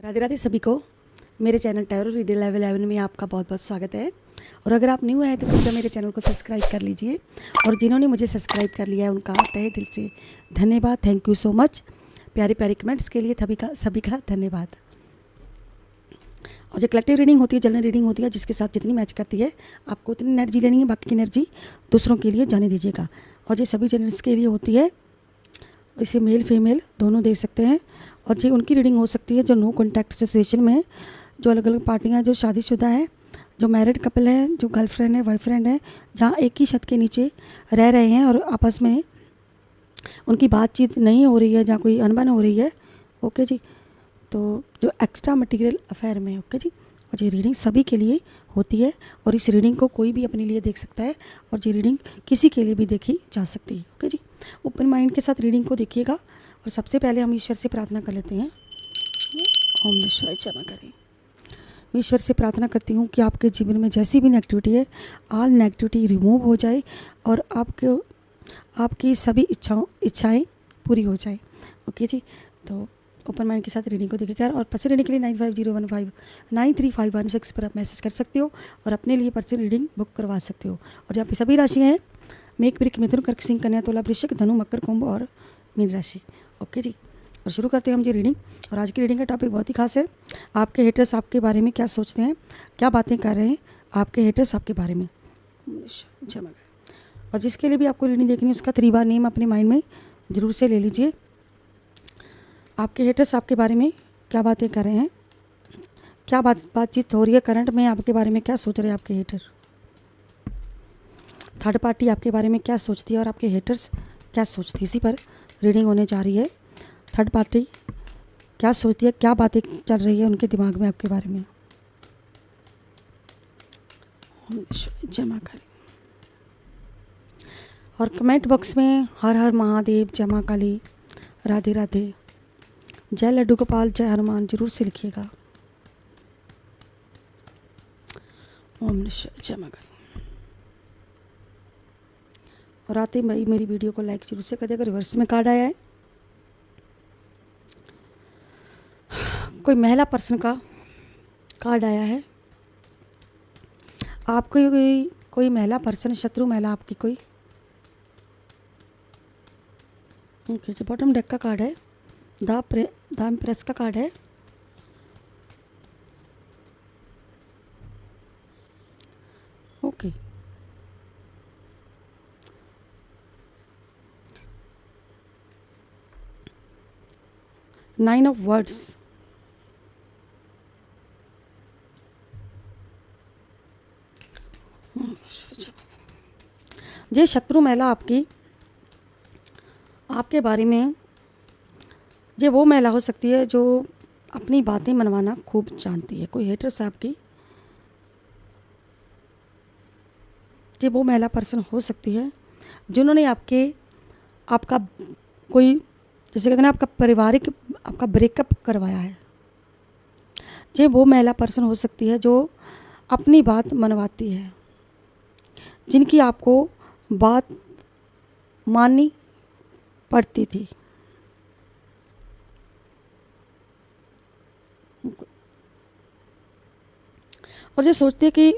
राधे राधे सभी को। मेरे चैनल टैरो रीडर लेवल 11 में आपका बहुत बहुत स्वागत है। और अगर आप न्यू हैं तो कृपया मेरे चैनल को सब्सक्राइब कर लीजिए। और जिन्होंने मुझे सब्सक्राइब कर लिया है उनका तहे दिल से धन्यवाद। Thank you so much. प्यारे प्यारे कमेंट्स के लिए सभी का धन्यवाद। और जो कलेक्टिव रीडिंग होती है, जनरल रीडिंग होती है, जिसके साथ जितनी मैच करती है आपको उतनी एनर्जी लेनी है, बाकी की एनर्जी दूसरों के लिए जाने दीजिएगा। और ये सभी जनरल्स के लिए होती है, इसे मेल फीमेल दोनों दे सकते हैं। और ये उनकी रीडिंग हो सकती है जो नो कॉन्टैक्ट सिचुएशन में, जो अलग अलग पार्टियां, जो शादीशुदा है, जो मैरिड कपल है, जो गर्लफ्रेंड है, बॉयफ्रेंड है, जहाँ एक ही छत के नीचे रह रहे हैं और आपस में उनकी बातचीत नहीं हो रही है, जहाँ कोई अनबन हो रही है। ओके जी। तो जो एक्स्ट्रा मटेरियल अफेयर में, ओके जी। और ये रीडिंग सभी के लिए होती है और इस रीडिंग को कोई भी अपने लिए देख सकता है और ये रीडिंग किसी के लिए भी देखी जा सकती है। ओके जी। ओपन माइंड के साथ रीडिंग को देखिएगा। और सबसे पहले हम ईश्वर से प्रार्थना कर लेते हैं। ओम विश्वाय क्षमा करें। ईश्वर से प्रार्थना करती हूँ कि आपके जीवन में जैसी भी नेगेटिविटी है, ऑल नेगेटिविटी रिमूव हो जाए और आपकी सभी इच्छाएं पूरी हो जाए। ओके जी। तो ओपन माइंड के साथ रीडिंग को देखिएगा। और पर्सन रीडिंग के लिए 9501593516 पर आप मैसेज कर सकते हो और अपने लिए पर्सन रीडिंग बुक करवा सकते हो। और यहाँ पे सभी राशियाँ हैं, मेघ, वृश्चिक, मिथुन, कर्क, सिंह, कन्या, तुला, वृश्चिक, धनु, मकर, कुंभ और मीन राशि। ओके जी। और शुरू करते हैं हम जी रीडिंग। और आज की रीडिंग का टॉपिक बहुत ही खास है। आपके हेटर्स आपके बारे में क्या सोचते हैं, क्या बातें कर रहे हैं आपके हेटर्स आपके बारे में। और जिसके लिए भी आपको रीडिंग देखनी है उसका 3 बार नेम अपने माइंड में ज़रूर से ले लीजिए। आपके हेटर्स आपके बारे में क्या बातें कर रहे हैं, क्या बातचीत हो रही है करंट में, आपके बारे में क्या सोच रहे हैं आपके हेटर। थर्ड पार्टी आपके बारे में क्या सोचती है और आपके हेटर्स क्या सोचती है, इसी पर रीडिंग होने जा रही है। थर्ड पार्टी क्या सोचती है, क्या बातें चल रही है उनके दिमाग में आपके बारे में। जमा करें। और कमेंट बॉक्स में हर हर महादेव, जमा काली, राधे राधे, जय लड्डू गोपाल, जय हनुमान जरूर से लिखिएगा। ओम जमा करें। और आते ही मेरी वीडियो को लाइक जरूर से कर देगा। रिवर्स में कार्ड आया है, कोई महिला पर्सन का कार्ड आया है। आपको कोई महिला पर्सन, शत्रु महिला आपकी कोई। ओके जी। बॉटम डेक का कार्ड है, द एम्प्रेस का कार्ड है। ओके। नाइन ऑफ वर्ड्स, ये शत्रु महिला आपके बारे में, ये वो महिला हो सकती है जो अपनी बातें मनवाना खूब जानती है। कोई हेटर्स आपकी, ये वो महिला पर्सन हो सकती है जिन्होंने आपका कोई, जैसे कहते हैं ना, आपका ब्रेकअप करवाया है। ये वो महिला पर्सन हो सकती है जो अपनी बात मनवाती है, जिनकी आपको बात माननी पड़ती थी। और जो सोचते हैं कि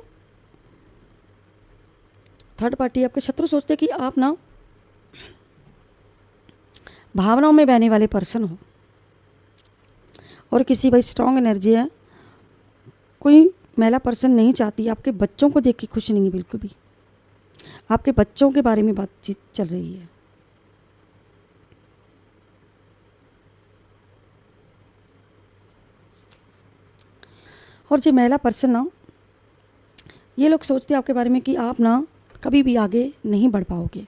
थर्ड पार्टी आपके शत्रु सोचते हैं कि आप ना भावनाओं में बहने वाले पर्सन हो और किसी भाई स्ट्रांग एनर्जी है। कोई महिला पर्सन नहीं चाहती, आपके बच्चों को देख के खुश नहीं है बिल्कुल भी। आपके बच्चों के बारे में बातचीत चल रही है। और जो महिला पर्सन ना, ये लोग सोचते हैं आपके बारे में कि आप ना कभी भी आगे नहीं बढ़ पाओगे।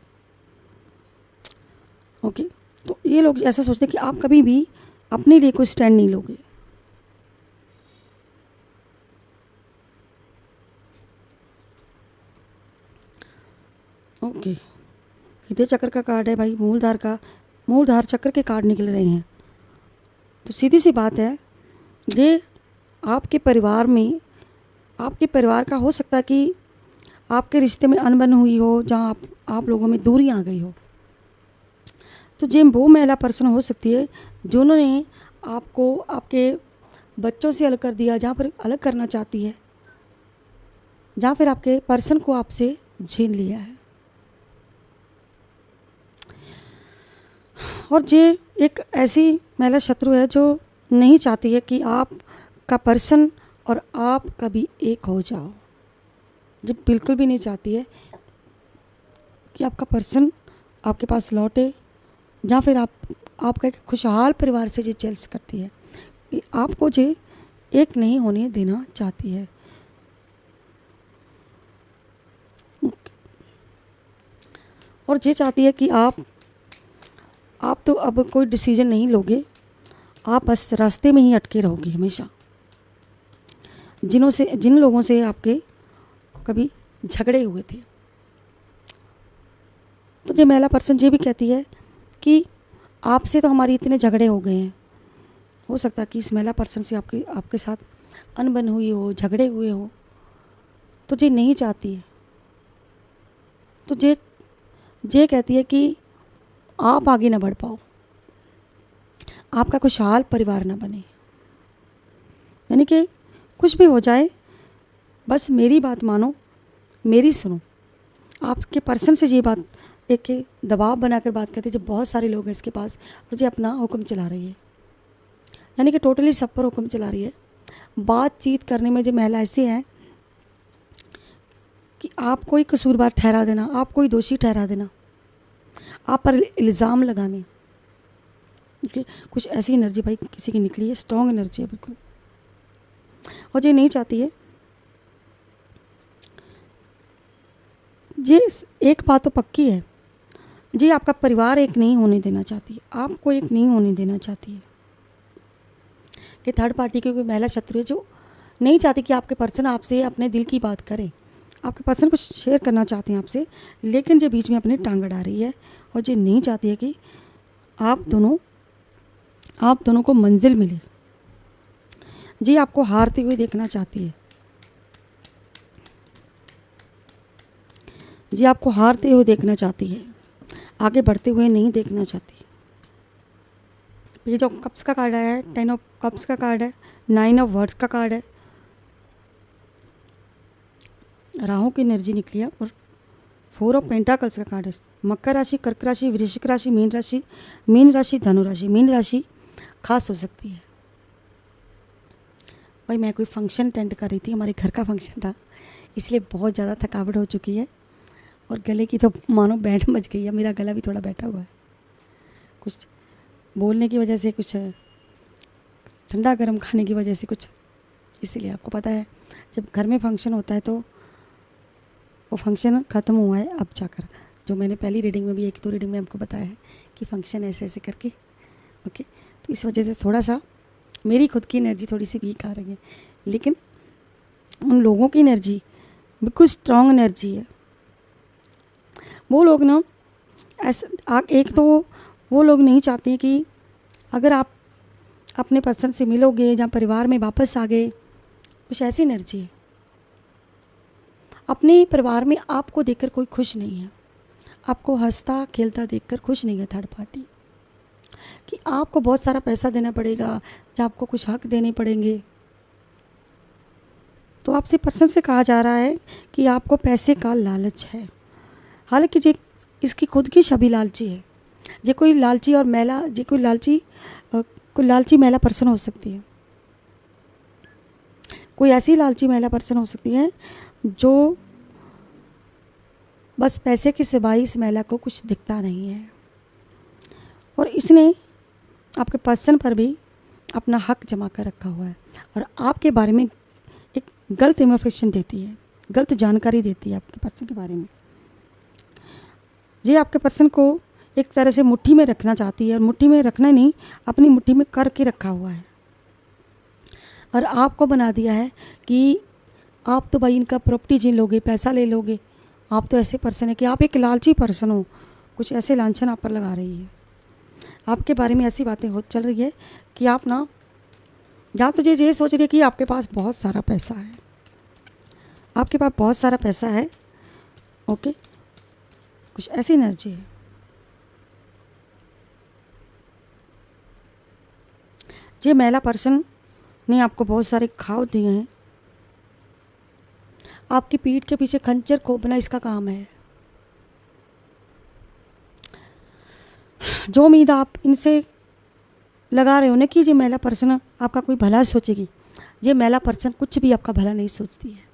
ओके। तो ये लोग ऐसा सोचते हैं कि आप कभी भी अपने लिए कोई स्टैंड नहीं लोगे। ओके। हृदय चक्र का कार्ड है भाई, मूलधार चक्र के कार्ड निकल रहे हैं। तो सीधी सी बात है, ये आपके परिवार का हो सकता है कि आपके रिश्ते में अनबन हुई हो, जहाँ आप लोगों में दूरी आ गई हो। तो ये वो महिला पर्सन हो सकती है जिन्होंने आपको आपके बच्चों से अलग कर दिया, जहाँ पर अलग करना चाहती है, जहाँ फिर आपके पर्सन को आपसे छीन लिया है। और ये एक ऐसी महिला शत्रु है जो नहीं चाहती है कि आप का पर्सन और आप कभी एक हो जाओ। जो बिल्कुल भी नहीं चाहती है कि आपका पर्सन आपके पास लौटे, जहाँ फिर आपका एक खुशहाल परिवार से ये जेल्स करती है कि आपको ये एक नहीं होने देना चाहती है। और ये चाहती है कि आप तो अब कोई डिसीजन नहीं लोगे, आप बस रास्ते में ही अटके रहोगे हमेशा। जिन लोगों से आपके कभी झगड़े हुए थे, तो ये महिला पर्सन ये भी कहती है कि आपसे तो हमारी इतने झगड़े हो गए हैं। हो सकता है कि इस महिला पर्सन से आपके साथ अनबन हुई हो, झगड़े हुए हो, तो ये नहीं चाहती है। तो ये कहती है कि आप आगे ना बढ़ पाओ, आपका खुशहाल परिवार ना बने। यानी कि कुछ भी हो जाए, बस मेरी बात मानो, मेरी सुनो। आपके पर्सन से ये बात एक दबाव बनाकर बात करती है। जब बहुत सारे लोग हैं इसके पास और ये अपना हुक्म चला रही है, यानी कि टोटली सब पर हुक्म चला रही है। बातचीत करने में जो महिला ऐसी है कि आप कोई कसूरवार ठहरा देना, आप कोई दोषी ठहरा देना, आप पर इल्ज़ाम लगाने, क्योंकि कुछ ऐसी एनर्जी भाई किसी की निकली है, स्ट्रॉन्ग एनर्जी है बिल्कुल। और ये नहीं चाहती है। ये एक बात तो पक्की है, जी आपका परिवार एक नहीं होने देना चाहती है, आपको एक नहीं होने देना चाहती है। कि थर्ड पार्टी की कोई महिला शत्रु है जो नहीं चाहती कि आपके पर्सन आपसे अपने दिल की बात करें। आपके पर्सन कुछ शेयर करना चाहते हैं आपसे, लेकिन ये बीच में अपनी टांग अड़ा रही है और ये नहीं चाहती है कि आप दोनों को मंजिल मिले। जी आपको हारते हुए देखना चाहती है, जी आपको हारते हुए देखना चाहती है, आगे बढ़ते हुए नहीं देखना चाहती। ये जो कप्स का कार्ड है, 10 ऑफ कप्स का कार्ड है, 9 ऑफ वर्ड्स का कार्ड है, राहु की एनर्जी निकली है और 4 ऑफ पेंटाकल्स का कार्ड है। मकर राशि, कर्क राशि, वृश्चिक राशि, मीन राशि, धनु राशि। मीन राशि खास हो सकती है। भाई मैं कोई फंक्शन अटेंड कर रही थी, हमारे घर का फंक्शन था, इसलिए बहुत ज़्यादा थकावट हो चुकी है और गले की तो मानो बैंड बज गई है। मेरा गला भी थोड़ा बैठा हुआ है, कुछ बोलने की वजह से, कुछ ठंडा गर्म खाने की वजह से, कुछ इसीलिए। आपको पता है जब घर में फंक्शन होता है तो वो फंक्शन ख़त्म हुआ है अब जाकर, जो मैंने पहली रीडिंग में भी 1-2 रीडिंग में आपको बताया है कि फंक्शन ऐसे ऐसे करके, ओके। तो इस वजह से थोड़ा सा मेरी खुद की एनर्जी थोड़ी सी वीक आ रही है, लेकिन उन लोगों की एनर्जी बिल्कुल स्ट्रॉन्ग एनर्जी है। वो लोग ना एक तो वो लोग नहीं चाहते कि अगर आप अपने पर्सन से मिलोगे या परिवार में वापस आ गए, कुछ ऐसी एनर्जी है। अपने परिवार में आपको देखकर कोई खुश नहीं है, आपको हंसता खेलता देखकर खुश नहीं है थर्ड पार्टी, कि आपको बहुत सारा पैसा देना पड़ेगा या आपको कुछ हक देने पड़ेंगे। तो आपसे पर्सन से कहा जा रहा है कि आपको पैसे का लालच है। हालांकि ये इसकी खुद की छवि लालची है। ये कोई लालची और महिला, ये कोई लालची महिला पर्सन हो सकती है। कोई ऐसी लालची महिला पर्सन हो सकती है जो बस पैसे के सिवाय इस महिला को कुछ दिखता नहीं है, और इसने आपके पर्सन पर भी अपना हक जमा कर रखा हुआ है और आपके बारे में एक गलत इन्फॉर्मेशन देती है, गलत जानकारी देती है आपके पर्सन के बारे में। ये आपके पर्सन को एक तरह से मुट्ठी में रखना चाहती है, और मुट्ठी में रखना नहीं, अपनी मुट्ठी में करके रखा हुआ है और आपको बना दिया है कि आप तो भाई इनका प्रॉपर्टी छीन लोगे, पैसा ले लोगे। आप तो ऐसे पर्सन है कि आप एक लालची पर्सन हो, कुछ ऐसे लांछन आप पर लगा रही है। आपके बारे में ऐसी बातें चल रही है कि आप ना, या तो ये सोच रही है कि आपके पास बहुत सारा पैसा है, आपके पास बहुत सारा पैसा है, ओके, कुछ ऐसी एनर्जी है। ये महिला पर्सन ने आपको बहुत सारे घाव दिए हैं। आपकी पीठ के पीछे खंजर खोपना इसका काम है। जो उम्मीद आप इनसे लगा रहे हो ना कि ये महिला पर्सन आपका कोई भला सोचेगी, ये महिला पर्सन कुछ भी आपका भला नहीं सोचती है।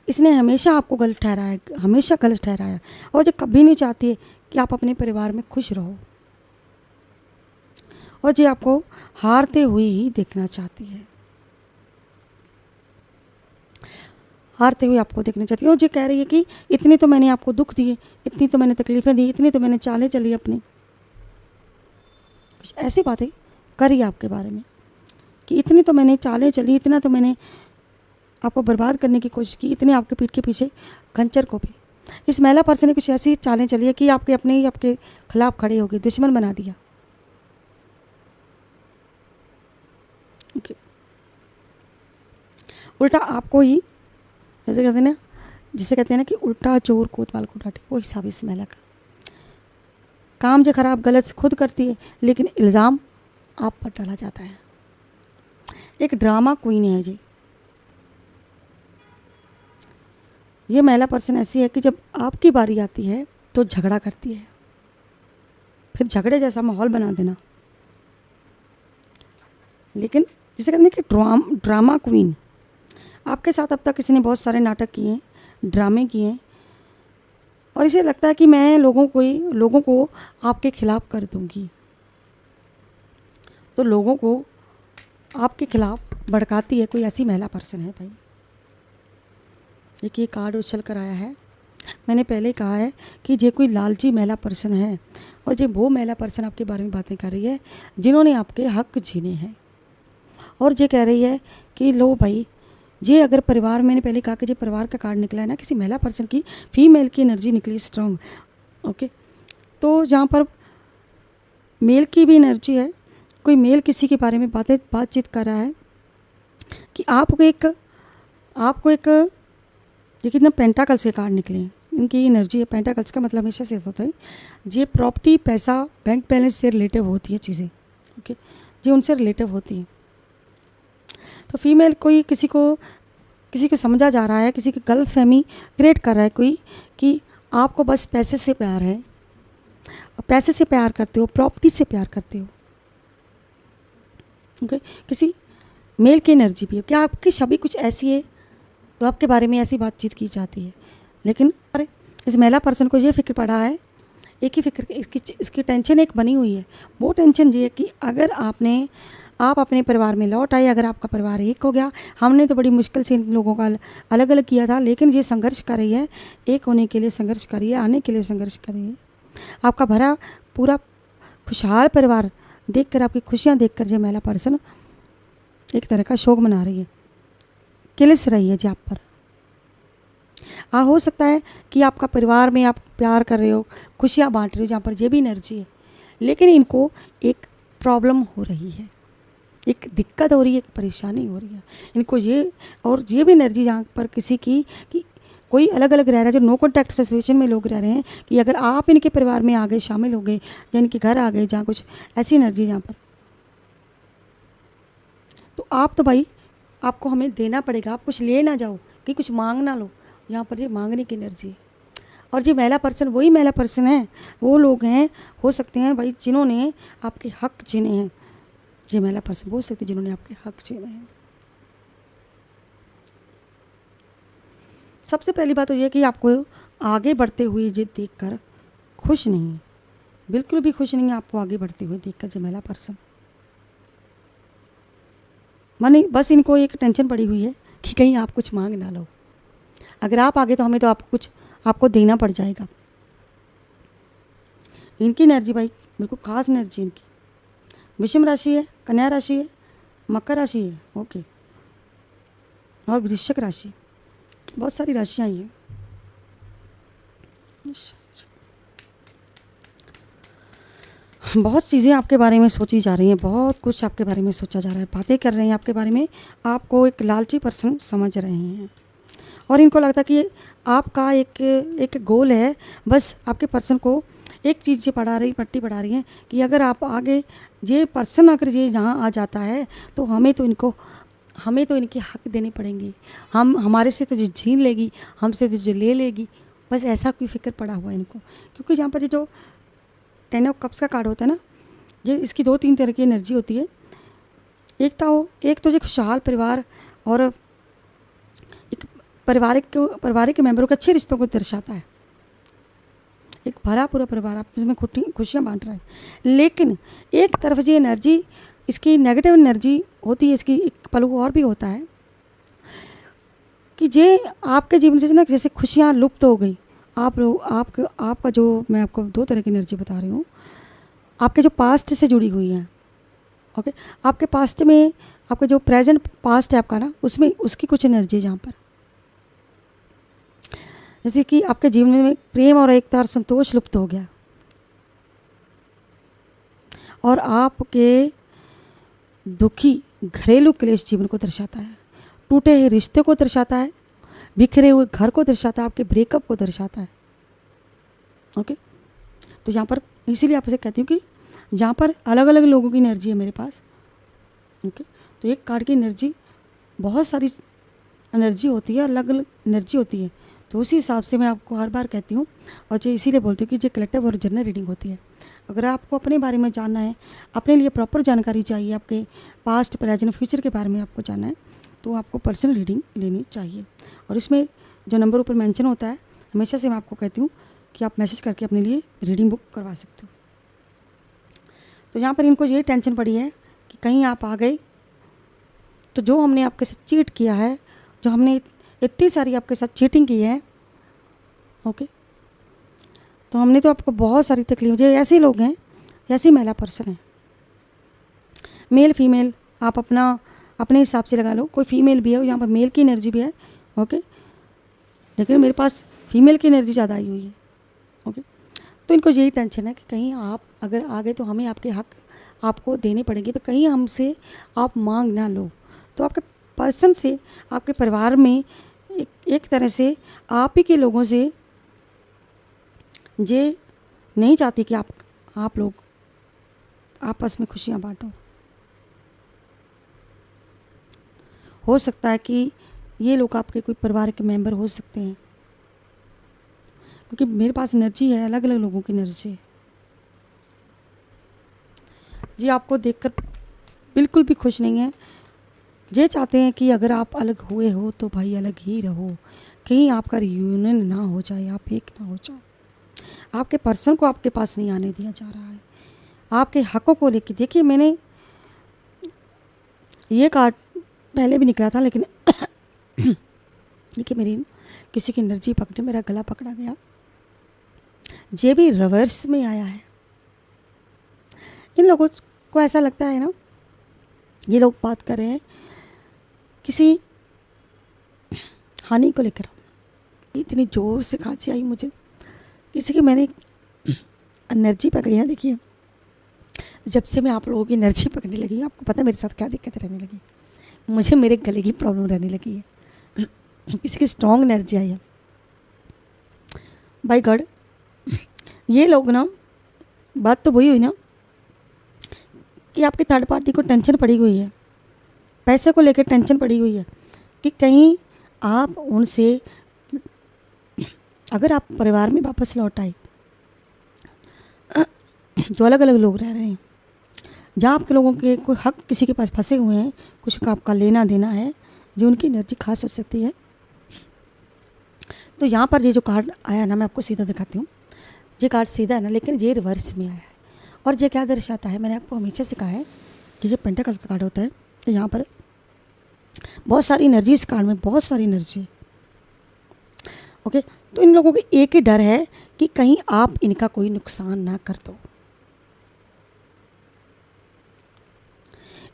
इसने हमेशा आपको गलत ठहराया, हमेशा गलत ठहराया, और ये कभी नहीं चाहती है कि आप अपने परिवार में खुश रहो, और ये आपको हारते हुए ही देखना चाहती है, हारते हुए आपको देखना चाहती है। और ये कह रही है कि इतनी तो मैंने आपको दुख दिए, इतनी तो मैंने तकलीफ़ें दी, इतनी तो मैंने चालें चली अपनी, कुछ ऐसी बातें करी आपके बारे में कि इतनी तो मैंने चालें चली, इतना तो मैंने आपको बर्बाद करने की कोशिश की, इतने आपके पीठ के पीछे खंजर को भी। इस महिला पर्सन ने कुछ ऐसी चालें चली है कि आपके अपने ही आपके खिलाफ खड़े हो गए, दुश्मन बना दिया। उल्टा आपको ही, जैसे कहते हैं ना, जिसे कहते हैं ना कि उल्टा चोर कोतवाल को डांटे, वो हिसाब इस महिला का। काम जो खराब गलत खुद करती है, लेकिन इल्ज़ाम आप पर डाला जाता है। एक ड्रामा क्वीन है जी ये महिला पर्सन। ऐसी है कि जब आपकी बारी आती है तो झगड़ा करती है, फिर झगड़े जैसा माहौल बना देना। लेकिन जिसे कहते हैं कि ड्रामा क्वीन, आपके साथ अब तक किसी ने बहुत सारे नाटक किए हैं, ड्रामे किए हैं, और इसे लगता है कि मैं लोगों को आपके खिलाफ कर दूंगी, तो लोगों को आपके खिलाफ भड़काती है। कोई ऐसी महिला पर्सन है भाई। देखिए कार्ड उछल कर आया है। मैंने पहले कहा है कि ये कोई लालची महिला पर्सन है, और ये वो महिला पर्सन आपके बारे में बातें कर रही है जिन्होंने आपके हक छीने हैं, और ये कह रही है कि लो भाई, ये अगर परिवार, मैंने पहले कहा कि ये परिवार का कार्ड निकला है ना, किसी महिला पर्सन की फीमेल की एनर्जी निकली स्ट्रॉन्ग। ओके, तो जहाँ पर मेल की भी एनर्जी है, कोई मेल किसी के बारे में बातचीत कर रहा है कि आपको एक देखिए ना, पेंटाकल्स के कार्ड निकले हैं, इनकी एनर्जी है। पेंटाकल्स का मतलब हमेशा से होता है ये प्रॉपर्टी, पैसा, बैंक बैलेंस से रिलेटिव होती है चीज़ें। ओके, ये उनसे रिलेटिव होती है। तो फीमेल कोई किसी को समझा जा रहा है, किसी की गलत फहमी क्रिएट कर रहा है कोई, कि आपको बस पैसे से प्यार है, पैसे से प्यार करते हो, प्रॉपर्टी से प्यार करते हो। ओके, किसी मेल की एनर्जी भी है, क्या आपकी छवि कुछ ऐसी है तो आपके बारे में ऐसी बातचीत की जाती है। लेकिन अरे इस महिला पर्सन को ये फिक्र पड़ा है, एक ही फिक्र, इसकी टेंशन एक बनी हुई है। वो टेंशन ये है कि अगर आप अपने परिवार में लौट आए, अगर आपका परिवार एक हो गया, हमने तो बड़ी मुश्किल से इन लोगों का अलग अलग किया था, लेकिन ये संघर्ष कर रही है, एक होने के लिए संघर्ष कर रही है, आने के लिए संघर्ष कर रही है। आपका भरा पूरा खुशहाल परिवार देखकर, आपकी खुशियाँ देखकर ये महिला पर्सन एक तरह का शोक मना रही है, किलिस रही है जी आप पर। हो सकता है कि आपका परिवार में आप प्यार कर रहे हो, खुशियाँ बांट रहे हो, जहाँ पर ये भी एनर्जी है, लेकिन इनको एक प्रॉब्लम हो रही है, एक दिक्कत हो रही है, एक परेशानी हो रही है इनको। ये भी एनर्जी जहाँ पर किसी की कि कोई अलग अलग रह रहा है, जो नो कॉन्टैक्ट सिचुएशन में लोग रह रहे हैं, कि अगर आप इनके परिवार में आ गए, शामिल हो गए, या इनके घर आ गए, जहाँ कुछ ऐसी एनर्जी जहाँ पर, तो आप तो भाई आपको हमें देना पड़ेगा, आप कुछ ले ना जाओ कि कुछ मांग ना लो। यहाँ पर ये मांगने की एनर्जी है, और ये महिला पर्सन वही महिला पर्सन है, वो लोग हैं, हो सकते हैं भाई जिन्होंने आपके हक छीने हैं। ये महिला पर्सन हो सकती है जिन्होंने आपके हक छीने हैं। सबसे पहली बात तो ये कि आपको आगे बढ़ते हुए ये देखकर खुश नहीं है, बिल्कुल भी खुश नहीं है आपको आगे बढ़ते हुए देखकर ये महिला पर्सन। माने बस इनको एक टेंशन पड़ी हुई है कि कहीं आप कुछ मांग ना लो, अगर आप आगे तो हमें तो आपको देना पड़ जाएगा। इनकी एनर्जी भाई बिल्कुल खास एनर्जी इनकी। विषम राशि है, कन्या राशि है, मकर राशि है, ओके, और वृश्चिक राशि, बहुत सारी राशियाँ हैं। बहुत चीज़ें आपके बारे में सोची जा रही हैं, बहुत कुछ आपके बारे में सोचा जा रहा है, बातें कर रहे हैं आपके बारे में, आपको एक लालची पर्सन समझ रहे हैं, और इनको लगता है कि आपका एक गोल है, बस आपके पर्सन को एक चीज़ से पट्टी पढ़ा रही हैं कि अगर आप आगे ये पर्सन अगर ये यहाँ आ जाता है तो हमें तो इनके हक देने पड़ेंगे, हमारे से तो जो छीन लेगी, हमसे तो जो ले लेगी, बस ऐसा कोई फिक्र पड़ा हुआ है इनको। क्योंकि यहाँ पर जो 10 ऑफ कप्स का कार्ड होता है ना, ये इसकी 2-3 तरह की एनर्जी होती है। एक तो जो खुशहाल परिवार और एक पारिवारिक मेंबरों के अच्छे रिश्तों को दर्शाता है। एक भरा पूरा परिवार आपस में खुशियाँ बांट रहा है। लेकिन एक तरफ ये एनर्जी, इसकी नेगेटिव एनर्जी होती है, इसकी एक पहलू और भी होता है कि जे आपके जीवन से ना जैसे खुशियाँ लुप्त हो गई। आपका जो, मैं आपको 2 तरह की एनर्जी बता रही हूँ, आपके जो पास्ट से जुड़ी हुई हैं। ओके, आपके पास्ट में आपका जो प्रेजेंट पास्ट है आपका ना, उसमें उसकी कुछ एनर्जी है जहाँ पर, जैसे कि आपके जीवन में प्रेम और एकता और संतोष लुप्त हो गया, और आपके दुखी घरेलू क्लेश जीवन को दर्शाता है, टूटे हुए रिश्ते को दर्शाता है, बिखरे हुए घर को दर्शाता है, आपके ब्रेकअप को दर्शाता है। ओके, तो यहाँ पर इसीलिए आपसे कहती हूँ कि जहाँ पर अलग अलग लोगों की एनर्जी है मेरे पास। ओके, तो एक कार्ड की एनर्जी, बहुत सारी एनर्जी होती है, अलग अलग एनर्जी होती है, तो उसी हिसाब से मैं आपको हर बार कहती हूँ, और जो इसीलिए बोलती हूँ कि जो कलेक्टिव और जनरल रीडिंग होती है। अगर आपको अपने बारे में जानना है, अपने लिए प्रॉपर जानकारी चाहिए, आपके पास्ट प्रेजेंट फ्यूचर के बारे में आपको जानना है, तो आपको पर्सनल रीडिंग लेनी चाहिए। और इसमें जो नंबर ऊपर मेंशन होता है, हमेशा से मैं आपको कहती हूँ कि आप मैसेज करके अपने लिए रीडिंग बुक करवा सकते हो। तो यहाँ पर इनको ये टेंशन पड़ी है कि कहीं आप आ गए तो जो हमने आपके साथ चीट किया है, जो हमने इतनी सारी आपके साथ चीटिंग की है, ओके, तो हमने तो आपको बहुत सारी तकलीफ, ये ऐसे लोग हैं, ऐसी महिला पर्सन है, मेल फीमेल आप अपने हिसाब से लगा लो, कोई फीमेल भी है, यहाँ पर मेल की एनर्जी भी है। ओके, लेकिन मेरे पास फीमेल की एनर्जी ज़्यादा आई हुई है। ओके, तो इनको यही टेंशन है कि कहीं आप अगर आ गए तो हमें आपके हक आपको देने पड़ेंगे, तो कहीं हमसे आप मांग ना लो। तो आपके पर्सन से, आपके परिवार में एक तरह से आप ही के लोगों से ये नहीं चाहती कि आप लोग आपस में खुशियाँ बांटो। हो सकता है कि ये लोग आपके कोई परिवार के मेंबर हो सकते हैं, क्योंकि मेरे पास एनर्जी है, अलग अलग लोगों की एनर्जी है जी। आपको देखकर बिल्कुल भी खुश नहीं है, ये चाहते हैं कि अगर आप अलग हुए हो तो भाई अलग ही रहो, कहीं आपका रियूनियन ना हो जाए, आप एक ना हो जाओ। आपके पर्सन को आपके पास नहीं आने दिया जा रहा है, आपके हकों को लेकर। देखिए, मैंने ये कार्ड पहले भी निकला था, लेकिन देखिए मेरी किसी की एनर्जी पकड़े, मेरा गला पकड़ा गया। ये भी रिवर्स में आया है। इन लोगों को ऐसा लगता है ना, ये लोग बात कर रहे हैं किसी हानि को लेकर। इतनी जोर से खांसी आई मुझे, किसी की मैंने एनर्जी पकड़ी है। देखिए, जब से मैं आप लोगों की एनर्जी पकड़ने लगी, आपको पता है मेरे साथ क्या दिक्कत रहने लगी, मुझे मेरे गले की प्रॉब्लम रहने लगी है। किसी की स्ट्रॉन्ग एनर्जी आई है। बाय गॉड, ये लोग ना, बात तो वही हुई ना कि आपकी थर्ड पार्टी को टेंशन पड़ी हुई है, पैसे को लेकर टेंशन पड़ी हुई है कि कहीं आप उनसे, अगर आप परिवार में वापस लौट आए, जो अलग अलग लोग रह रहे हैं, जहाँ आपके लोगों के कोई हक किसी के पास फंसे हुए हैं, कुछ का आपका लेना देना है, जो उनकी एनर्जी खास हो सकती है। तो यहाँ पर ये जो कार्ड आया ना, मैं आपको सीधा दिखाती हूँ। ये कार्ड सीधा है ना, लेकिन ये रिवर्स में आया है। और ये क्या दर्शाता है, मैंने आपको हमेशा से कहा है कि ये पेंटाकल का कार्ड होता है। तो यहाँ पर बहुत सारी एनर्जी, इस कार्ड में बहुत सारी एनर्जी। ओके, तो इन लोगों को एक ही डर है कि कहीं आप इनका कोई नुकसान ना कर दो।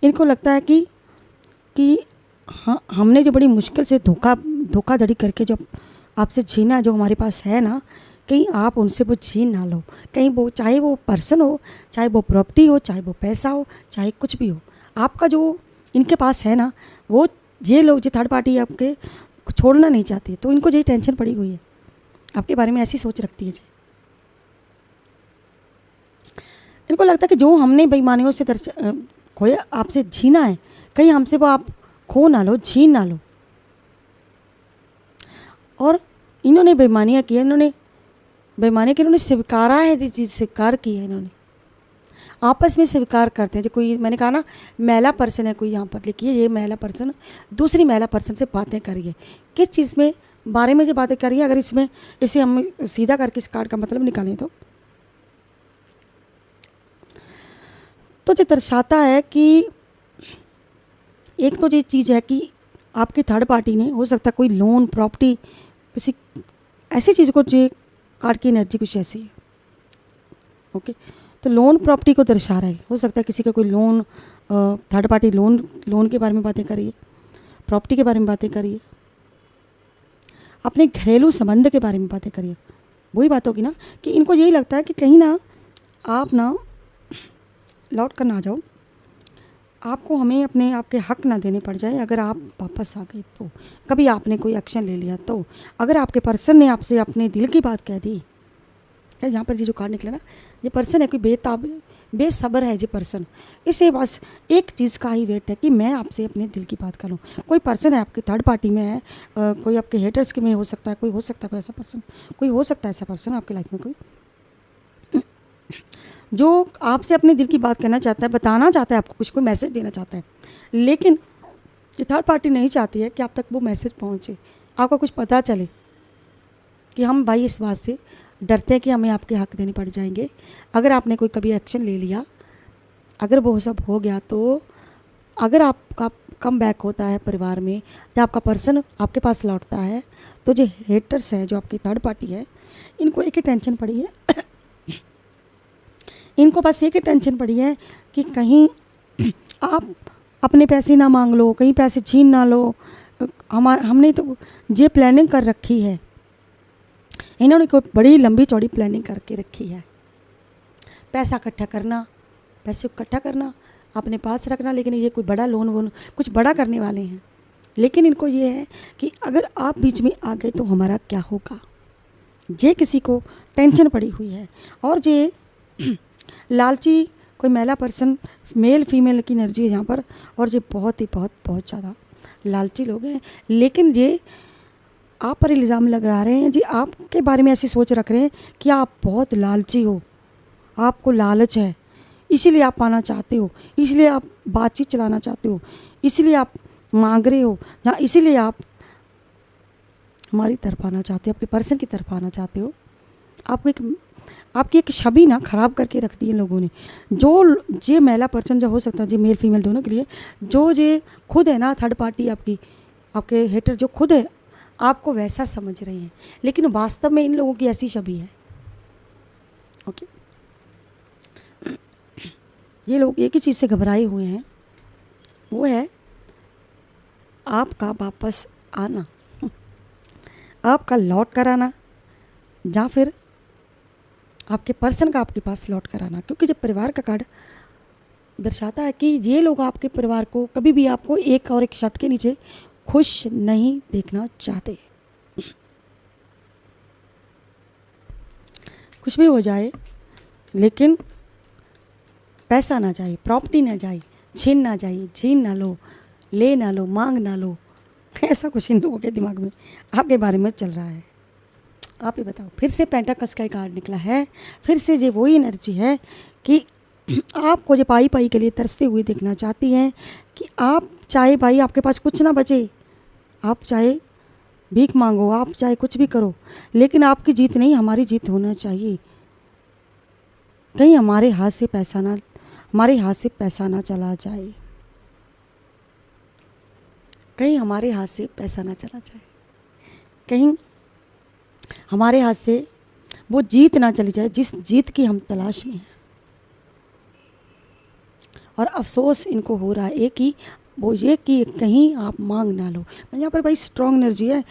इनको लगता है कि हाँ, हमने जो बड़ी मुश्किल से धोखाधड़ी करके जो आपसे छीना, जो हमारे पास है ना, कहीं आप उनसे वो छीन ना लो। कहीं वो, चाहे वो पर्सन हो, चाहे वो प्रॉपर्टी हो, चाहे वो पैसा हो, चाहे कुछ भी हो, आपका जो इनके पास है ना, वो ये लोग, जो थर्ड पार्टी आपके छोड़ना नहीं चाहती। तो इनको यही टेंशन पड़ी हुई है, आपके बारे में ऐसी सोच रखती है। इनको लगता है कि जो हमने बेईमानियों से खोया, आपसे छीना है, कहीं हमसे वो आप खो ना लो, छीन ना लो। और इन्होंने बेईमानियाँ की है, इन्होंने स्वीकारा है, जो चीज़ स्वीकार की है इन्होंने, आपस में स्वीकार करते हैं। जो कोई, मैंने कहा ना महिला पर्सन है, कोई यहाँ पर लिखिए, ये महिला पर्सन दूसरी महिला पर्सन से बातें करिए, किस चीज़ में बारे में जो बातें करिए। अगर इसमें इसे हम सीधा करके इस कार्ड का मतलब निकालें तो जो दर्शाता है कि एक तो ये चीज़ है कि आपकी थर्ड पार्टी ने, हो सकता है कोई लोन, प्रॉपर्टी, किसी ऐसी चीज़ को, जो कार्ड की एनर्जी कुछ ऐसी है। ओके, तो लोन प्रॉपर्टी को दर्शा रहा है। हो सकता है किसी का कोई लोन, थर्ड पार्टी लोन के बारे में बातें करिए, प्रॉपर्टी के बारे में बातें करिए, अपने घरेलू संबंध के बारे में बातें करिए। वही बात होगी ना कि इनको यही लगता है कि कहीं ना आप ना लौट कर ना जाओ, आपको हमें अपने आपके हक ना देने पड़ जाए। अगर आप वापस आ गए तो, कभी आपने कोई एक्शन ले लिया तो, अगर आपके पर्सन ने आपसे अपने दिल की बात कह दी, यहाँ पर ये जो कार्ड निकला ना, ये पर्सन है कोई बेसब्र है ये पर्सन, इसे बस एक चीज़ का ही वेट है कि मैं आपसे अपने दिल की बात करूँ। कोई पर्सन है आपकी थर्ड पार्टी में है, कोई आपके हेटर्स के में हो सकता है, कोई हो सकता है कोई ऐसा पर्सन, कोई हो सकता है ऐसा पर्सन आपकी लाइफ में, कोई जो आपसे अपने दिल की बात कहना चाहता है, बताना चाहता है आपको कुछ, कोई मैसेज देना चाहता है, लेकिन ये थर्ड पार्टी नहीं चाहती है कि आप तक वो मैसेज पहुँचे, आपको कुछ पता चले कि हम भाई इस बात से डरते हैं कि हमें आपके हक देने पड़ जाएंगे। अगर आपने कोई कभी एक्शन ले लिया, अगर वो सब हो गया, तो अगर आपका कम बैक होता है परिवार में, जब आपका पर्सन आपके पास लौटता है, तो जो हेटर्स हैं, जो आपकी थर्ड पार्टी है, इनको एक ही टेंशन पड़ी है इनको बस एक ही टेंशन पड़ी है कि कहीं आप अपने पैसे ना मांग लो, कहीं पैसे छीन ना लो। हमने तो ये प्लानिंग कर रखी है, इन्होंने कोई बड़ी लंबी चौड़ी प्लानिंग करके रखी है। पैसा इकट्ठा करना, पैसे इकट्ठा करना, अपने पास रखना, लेकिन ये कोई बड़ा लोन कुछ बड़ा करने वाले हैं। लेकिन इनको ये है कि अगर आप बीच में आ गए तो हमारा क्या होगा, ये किसी को टेंशन पड़ी हुई है। और ये लालची कोई महिला पर्सन, मेल फीमेल की एनर्जी है यहाँ पर, और ये बहुत ज़्यादा लालची लोग हैं। लेकिन ये आप पर इल्ज़ाम लगा रहे हैं जी, आपके बारे में ऐसी सोच रख रहे हैं कि आप बहुत लालची हो, आपको लालच है, इसीलिए आप पाना चाहते हो, इसलिए आप बातचीत चलाना चाहते हो, इसलिए आप मांग रहे हो, या इसीलिए आप हमारी तरफ आना चाहते हो, आपके पर्सन की तरफ आना चाहते हो। आपकी एक छवि ना ख़राब करके रख दी है लोगों ने। जो ये महिला पर्सन जो हो सकता है, जी मेल फीमेल दोनों के लिए, जो ये खुद है ना थर्ड पार्टी, आपके हेटर जो खुद है, आपको वैसा समझ रहे हैं, लेकिन वास्तव में इन लोगों की ऐसी छवि है। ओके, ये लोग एक ही चीज़ से घबराए हुए हैं, वो है आपका वापस आना, आपका लौट कर आना, या फिर आपके पर्सन का आपके पास लौट कर आना। क्योंकि जब परिवार का कार्ड दर्शाता है कि ये लोग आपके परिवार को कभी भी आपको एक और एक छत के नीचे खुश नहीं देखना चाहते। कुछ भी हो जाए, लेकिन पैसा ना जाए, प्रॉपर्टी ना जाए, छीन ना जाए, छीन ना लो, ले ना लो, मांग ना लो, ऐसा कुछ इन लोगों के दिमाग में आपके बारे में चल रहा है। आप ही बताओ। फिर से पेंटाकस का कार्ड निकला है, फिर से ये वही एनर्जी है कि आपको जो पाई के लिए तरसते हुए देखना चाहती हैं कि आप चाहे भाई आपके पास कुछ ना बचे, आप चाहे भीख मांगो, आप चाहे कुछ भी करो, लेकिन आपकी जीत नहीं, हमारी जीत होना चाहिए। कहीं हमारे हाथ से पैसा ना चला जाए, कहीं हमारे हाथ से पैसा ना चला जाए, कहीं हमारे हाथ से वो जीत ना चली जाए जिस जीत की हम तलाश में हैं। और अफसोस इनको हो रहा है कि वो ये कि कहीं आप मांग ना लो। यहाँ पर भाई स्ट्रॉन्ग एनर्जी है।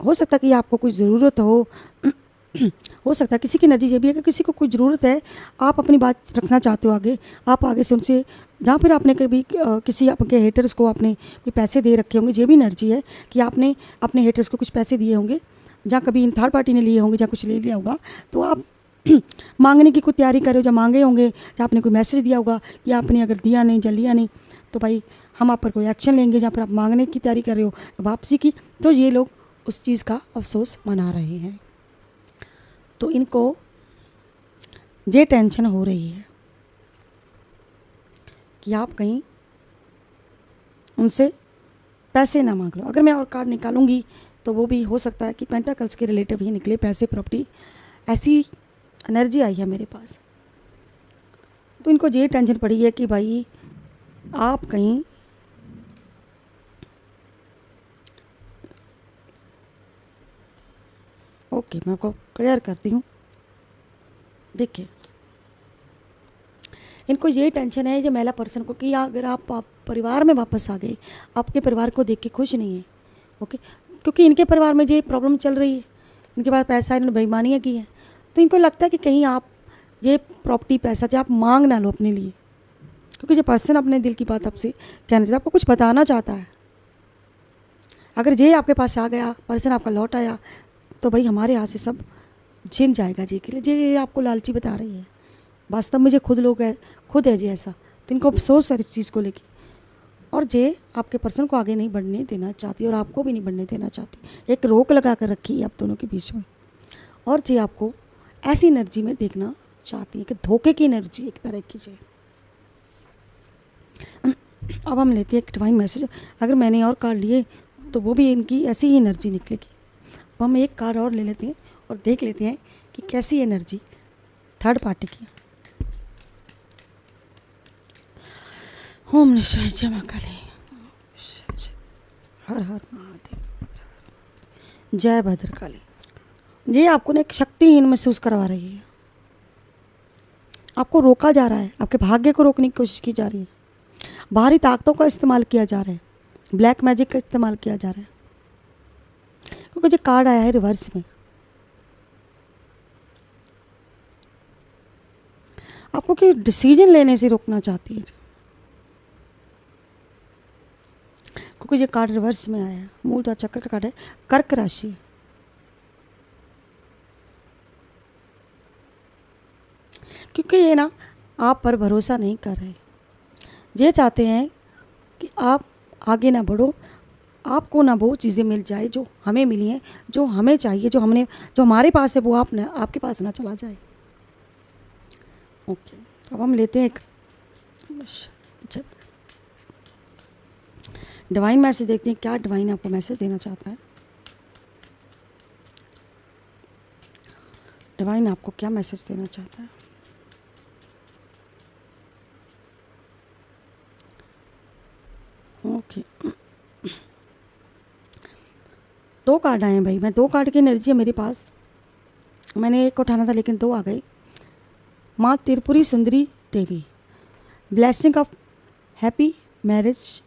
हो सकता है कि आपको कोई ज़रूरत हो सकता है किसी की एनर्जी ये भी है कि किसी को कोई ज़रूरत है, आप अपनी बात रखना चाहते हो आगे, आप आगे से उनसे, जहाँ फिर आपने कभी किसी आपके हेटर्स को आपने कोई पैसे दे रखे होंगे, ये भी एनर्जी है कि आपने अपने हेटर्स को कुछ पैसे दिए होंगे, जहाँ कभी इन थर्ड पार्टी ने लिए होंगे, जहाँ कुछ ले लिया होगा, तो आप मांगने की कोई तैयारी कर रहे हो, जब मांगे होंगे, जब आपने कोई मैसेज दिया होगा, या आपने अगर दिया नहीं, जब लिया नहीं, तो भाई हम आप पर कोई एक्शन लेंगे। जहाँ पर आप मांगने की तैयारी कर रहे हो वापसी की, तो ये लोग उस चीज़ का अफसोस मना रहे हैं। तो इनको ये टेंशन हो रही है कि आप कहीं उनसे पैसे ना मांग लो। अगर मैं और कार्ड निकालूंगी तो वो भी हो सकता है कि पेंटाकल्स के रिलेटिव ही निकले, पैसे, प्रॉपर्टी, ऐसी एनर्जी आई है मेरे पास। तो इनको ये टेंशन पड़ी है कि भाई आप कहीं ओके, मैं आपको क्लियर करती हूँ। देखिए, इनको ये टेंशन है, जो महिला पर्सन को, कि अगर आप परिवार में वापस आ गए, आपके परिवार को देख के खुश नहीं है। ओके, क्योंकि इनके परिवार में ये प्रॉब्लम चल रही है, इनके पास पैसा, इन्होंने बेईमानियाँ की हैं, तो इनको लगता है कि कहीं आप ये प्रॉपर्टी, पैसा जो आप मांग ना लो अपने लिए, क्योंकि जो पर्सन अपने दिल की बात आपसे कहना चाहता है, आपको कुछ बताना चाहता है। अगर ये आपके पास आ गया, पर्सन आपका लौट आया, तो भाई हमारे यहाँ से सब छिन जाएगा जी के लिए। ये आपको लालची बता रही है, वास्तव में जो खुद है जी ऐसा। तो इनको अफसोस है इस चीज़ को लेके, और जे आपके पर्सन को आगे नहीं बढ़ने देना चाहती, और आपको भी नहीं बढ़ने देना चाहती। एक रोक लगा कर रखी है आप दोनों के बीच में, और जे आपको ऐसी एनर्जी में देखना चाहती है कि धोखे की एनर्जी एक तरह की जे। अब हम लेते हैं एक डिवाइन मैसेज। अगर मैंने और कार्ड लिए तो वो भी इनकी ऐसी ही एनर्जी निकलेगी। अब हम एक कार्ड और ले लेते हैं और देख लेते हैं कि कैसी एनर्जी थर्ड पार्टी की। ओम नमः शिवाय, जय मां काली, हर हर महादेव, जय भद्रकाली। ये आपको ना एक शक्तिहीन महसूस करवा रही है, आपको रोका जा रहा है, आपके भाग्य को रोकने की कोशिश की जा रही है, बाहरी ताकतों का इस्तेमाल किया जा रहा है, ब्लैक मैजिक का इस्तेमाल किया जा रहा है। क्योंकि जो कार्ड आया है रिवर्स में, आपको कि डिसीजन लेने से रोकना चाहती है, क्योंकि ये कार्ड रिवर्स में आया है। मूलधन चक्र का कार्ड है, कर्क राशि। क्योंकि ये ना आप पर भरोसा नहीं कर रहे, ये चाहते हैं कि आप आगे ना बढ़ो, आपको ना वो चीज़ें मिल जाए जो हमें मिली हैं, जो हमें चाहिए, जो हमारे पास है, वो आपके पास ना चला जाए। ओके, अब हम लेते हैं एक डिवाइन मैसेज, देखते हैं क्या डिवाइन आपको मैसेज देना चाहता है। डिवाइन आपको क्या मैसेज देना चाहता है। ओके, दो कार्ड आए हैं भाई, मैं दो कार्ड की एनर्जी है मेरे पास। मैंने एक उठाना था लेकिन दो आ गई। माँ Tripuri Sundari Devi, blessing of happy marriage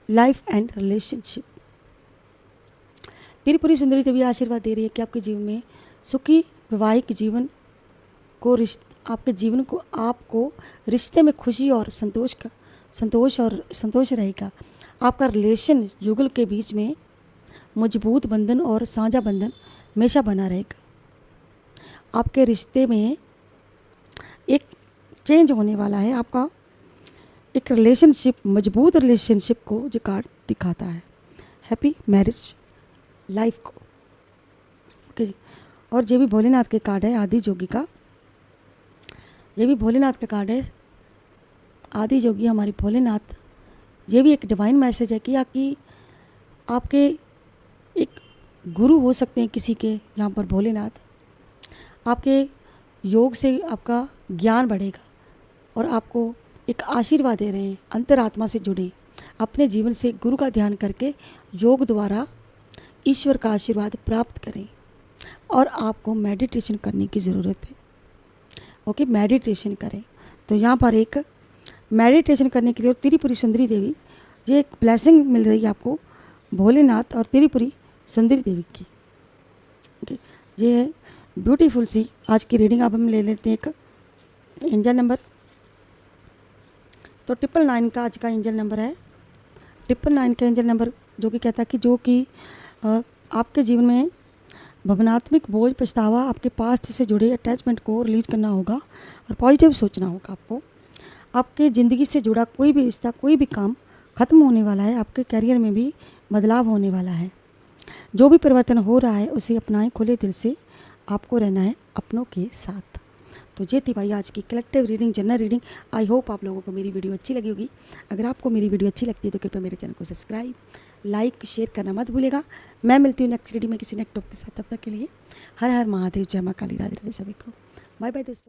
life and relationship. Tripuri Sundari Devi आशीर्वाद दे रही है कि आपके जीवन में सुखी वैवाहिक जीवन को, आपके जीवन को, आपको रिश्ते में खुशी और संतोष रहेगा। आपका रिलेशन युगल के बीच में मजबूत बंधन और साझा बंधन हमेशा बना रहेगा। आपके रिश्ते में एक चेंज होने वाला है, आपका एक रिलेशनशिप, मजबूत रिलेशनशिप को जो कार्ड दिखाता है, हैप्पी मैरिज लाइफ को। ओके जी, और ये भी भोलेनाथ के कार्ड है, आदि जोगी का। ये भी भोलेनाथ का कार्ड है, आदि जोगी हमारी भोलेनाथ। ये भी एक डिवाइन मैसेज है कि आपके एक गुरु हो सकते हैं किसी के, जहाँ पर भोलेनाथ आपके योग से आपका ज्ञान बढ़ेगा और आपको एक आशीर्वाद दे रहे हैं। अंतरात्मा से जुड़े, अपने जीवन से गुरु का ध्यान करके योग द्वारा ईश्वर का आशीर्वाद प्राप्त करें। और आपको मेडिटेशन करने की ज़रूरत है। ओके, मेडिटेशन करें। तो यहाँ पर एक मेडिटेशन करने के लिए त्रिपुरी सुंदरी देवी, ये एक ब्लेसिंग मिल रही है आपको भोलेनाथ और त्रिपुरी सुंदरी देवी की। ओके, ये है ब्यूटीफुल सी आज की रीडिंग। अब हम ले लेते हैं एक एंजल नंबर। तो 999 का आज का एंजल नंबर है। 999 का एंजल नंबर जो कि कहता है कि आपके जीवन में भावनात्मक बोझ पछतावा, आपके पास्ट से जुड़े अटैचमेंट को रिलीज करना होगा और पॉजिटिव सोचना होगा आपको। आपके ज़िंदगी से जुड़ा कोई भी रिश्ता, कोई भी काम ख़त्म होने वाला है। आपके करियर में भी बदलाव होने वाला है। जो भी परिवर्तन हो रहा है उसे अपनाएं, खुले दिल से आपको रहना है अपनों के साथ। तो ये थी भाई आज की collective reading, general reading. I hope आप लोगों को मेरी वीडियो अच्छी लगी होगी। अगर आपको मेरी वीडियो अच्छी लगती है तो कृपया मेरे चैनल को सब्सक्राइब, लाइक, शेयर करना मत भूलेगा। मैं मिलती हूँ नेक्स्ट रीडिंग में किसी नेक्स्ट टॉपिक के साथ। तब तक के लिए हर हर महादेव, जय माँ काली, राधे राधे सभी को। बाय बाय दोस्तों।